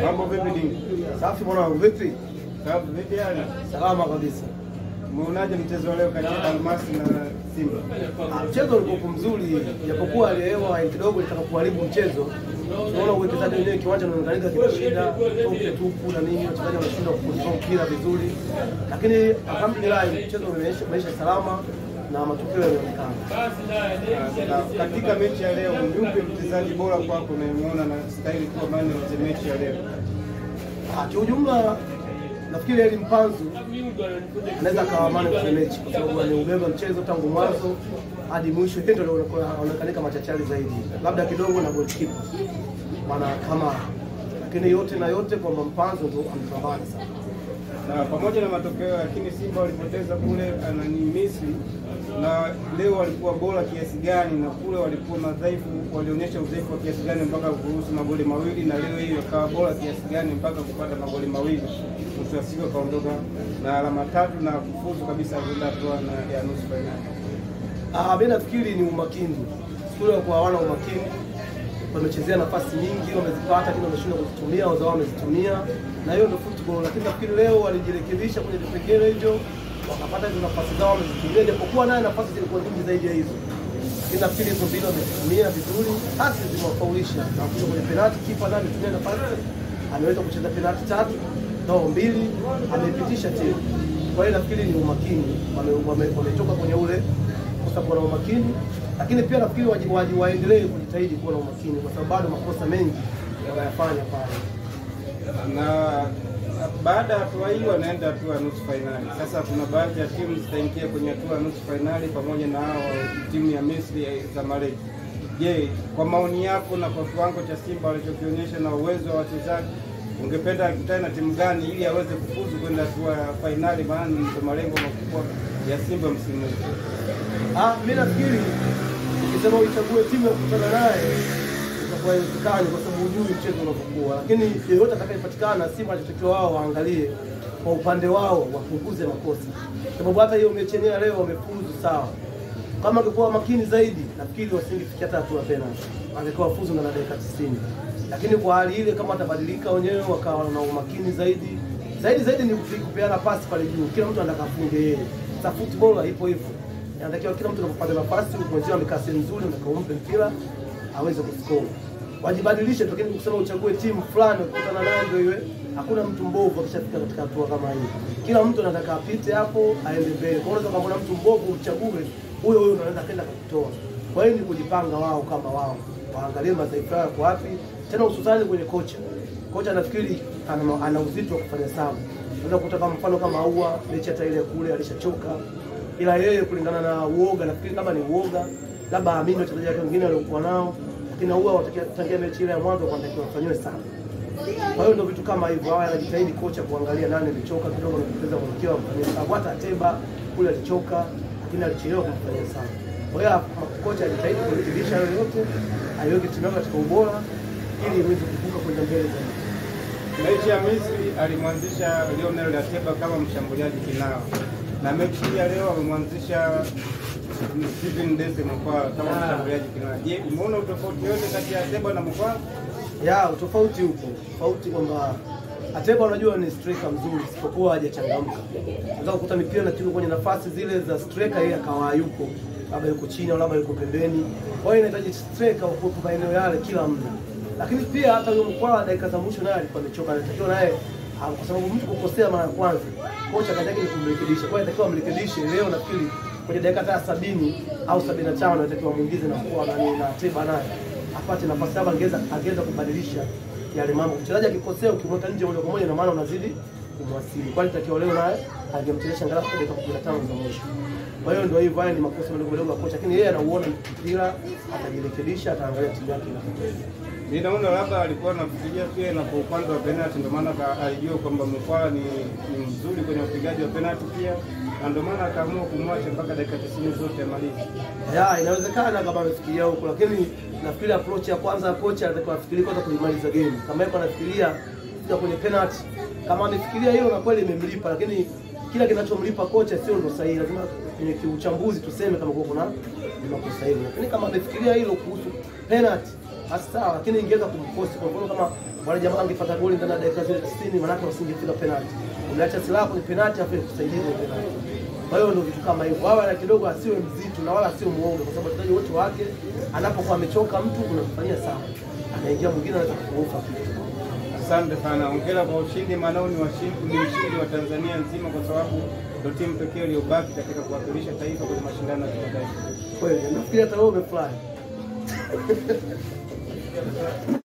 Mambo vipi Dingi? Safi mwanangu, vipi? Safi vipi hali? Salama kabisa. Umeonaje mchezo leo kati ya Almasi na Simba? Mchezo ulikuwa mzuri, japokuwa hali ya hewa kidogo ilitaka kuharibu mchezo. Tunaona uwekezaji wenyewe kiwanja unaangalia kina shida, tope tupu na nini, wachezaji wanashindwa kucontrol mpira vizuri. Lakini alhamdulillah mchezo umeisha salama na matokeo yanaonekana. Katika mechi ya leo, yupi mchezaji bora kwako unayemuona na stahili kwa maana ya mechi ya leo? Kiujumla nafikiri Eli Mpanzu anaweza akawa maana kwa mechi kwa sababu anaubeba mchezo tangu mwanzo hadi mwisho, ndio anaonekana machachari zaidi, labda kidogo na goalkeeper maana kama, lakini yote na yote kwamba Mpanzu ndio amepambana sana. Na pamoja na matokeo, lakini Simba walipoteza kule ni Misri, na leo walikuwa bora kiasi gani na kule walikuwa madhaifu, walionyesha udhaifu wa kiasi gani mpaka kuruhusu magoli mawili, na leo hii wakawa bora kiasi gani mpaka kupata magoli mawili, mwisho wa siku kaondoka na alama 3 na kufuzu kabisa kwenda hatua ya nusu finali. Mimi nafikiri ni umakini. Kule kwa hawana umakini, wamechezea nafasi nyingi, wamezipata lakini wameshindwa kuzitumia, wazao wamezitumia, na hiyo ndio football. Lakini nafikiri leo walijirekebisha kwenye vipengele hivyo, wakapata hizo nafasi zao wamezitumia, japokuwa naye nafasi zilikuwa nyingi zaidi ya hizo. Lakini nafikiri hizo mbili wamezitumia vizuri, hasi zimewafaulisha. Na kwenye penalty kipa naye ametumia nafasi, ameweza kucheza penalty 3 na 2, amepitisha timu. Kwa hiyo nafikiri ni umakini, wametoka kwenye ule kwa sababu wana umakini. Lakini pia nafikiri waendelee kujitahidi kuwa na umakini kwa sababu bado makosa mengi wanayafanya pale. Na baada ya hatua hiyo wanaenda hatua ya nusu finali. Sasa kuna baadhi ya timu zitaingia kwenye hatua ya nusu finali pamoja na hao timu ya Misri ya Zamalek. Je, kwa maoni yako na kwa kiwango cha Simba walichokionyesha na uwezo wa wachezaji, ungependa akutane na timu gani ili aweze kufuzu kwenda hatua ya finali, maana ndio malengo makubwa ya Simba msimu huu? Mimi nafikiri ukisema uchague timu ya kukutana naye itakuwa inawezekana kwa sababu hujui mchezo unapokuwa, lakini yeyote atakayepatikana Simba atakiwa wao waangalie kwa upande wao, wapunguze makosa, sababu hata hiyo mechi yenyewe leo wamefuzu sawa. Kama angekuwa makini zaidi, nafikiri wasingefikia hata hatua penalty, angekuwa fuzu na dakika 90. Lakini kwa hali ile kama atabadilika wenyewe wakawa na umakini zaidi ni kupeana pasi pale juu, kila mtu anataka afunge yeye. Sasa football ipo hivyo, inatakiwa kila mtu anapopata nafasi, mwenzio amekaa sehemu nzuri, unataka umpe mpira aweze kuscore. Wajibadilishe, lakini kusema uchague timu fulani ukutana naye ndio iwe, hakuna mtu mbovu akishafika katika hatua kama hii. Kila mtu anataka apite hapo aende mbele. Kwa hiyo kama mtu mbovu uchague huyo unaweza kwenda kutoa. Kwa hiyo ni kujipanga wao kama wao, waangalie madhaifu yao kwa wapi, tena hususani kwenye kocha. Kocha nafikiri ana uzito wa kufanya sababu. Unaweza kukuta kama mfano kama Aua, mechi hata ile kule alishachoka, ila yeye kulingana na uoga, nafikiri kama ni uoga, labda amini wachezaji wake wengine waliokuwa nao, lakini Aua watakia mechi ile ya mwanzo kwa ndio wafanywe sana. Kwa hiyo ndio vitu kama hivyo, hawa anajitahidi kocha kuangalia nani amechoka kidogo na kupoteza mwelekeo wa kufanya sababu. Hata Ateba kule alichoka, lakini alichelewa kufanya sana. Kwa hiyo kocha alijitahidi kurekebisha hayo yote, aiweke timu katika ubora ili iweze kuvuka kwenda mbele zaidi. Mechi ya Misri alimwanzisha Lionel Ateba kama mshambuliaji kinara, na mechi ya leo amemwanzisha Stephen Dese Mkwala kama mshambuliaji kinara. Je, umeona utofauti yote kati ya Ateba na Mkwala? Ya, utofauti upo. Tofauti kwamba Ateba unajua ni striker mzuri, isipokuwa hajachangamka. Unaweza kukuta mipira na timu kwenye nafasi zile za striker yeye akawa yuko, labda yuko chini au labda yuko pembeni. Kwa hiyo inahitaji striker kwa maeneo yale kila muda. Lakini pia hata yule Mkwala dakika za mwisho naye alikuwa amechoka, anatakiwa naye kwa sababu mtu kukosea mara ya kwanza, kocha katika ile kumrekebisha. Kwa hiyo anatakiwa amrekebishe leo, nafikiri kwenye dakika 70 au 75 anatakiwa muingize na Mkwala na Ateba naye apate nafasi yake, angeza kubadilisha yale mambo. Mchezaji akikosea ukimweka nje moja kwa moja na maana unazidi kumwasili. Kwa hiyo takiwa leo naye angemchelewesha angalau dakika 15 za mwisho. Kwa hiyo ndio hivyo, ni makosa madogo ya kocha, lakini yeye anauona mpira, atajirekebisha, ataangalia timu yake inapokwenda. Mimi naona labda alikuwa anafikiria pia na kwa upande wa penalty, ndio maana alijua kwamba Mkwala ni mzuri kwenye upigaji wa penalty pia, na ndio maana akaamua kumwacha mpaka dakika 90 zote amalize. Ya, inawezekana kama amefikiria huko, lakini nafikiri approach ya kwanza kocha alitakiwa afikirie kwanza kulimaliza game. Kama yeye anafikiria kuja kwenye penalty, kama amefikiria hiyo na kweli imemlipa, lakini kila kinachomlipa kocha sio ndo sahihi. Lazima kwenye kiuchambuzi tuseme kama kuna makosa hiyo. Lakini kama amefikiria hilo kuhusu penalty, basi sawa, lakini ingeweza kumkosi. Kwa mfano kama wale jamaa angepata goli ndani ya dakika zile 90, maana yake wasingefika penalty. Umeacha silaha kwenye penalty afa kusaidia kwenye penalty. Kwa hiyo ndio vitu kama hivyo. Hawa kidogo asiwe mzito na wala sio muongo, kwa sababu wachezaji wote wake anapokuwa amechoka mtu unamfanyia sawa. Anaingia mwingine anaweza kuofa kitu. Asante sana. Hongera kwa ushindi, maana ni ushindi wa Tanzania nzima, kwa sababu ndio timu pekee iliyobaki katika kuwakilisha taifa kwenye mashindano ya kimataifa. Kweli, nafikiri hata wewe umefurahi.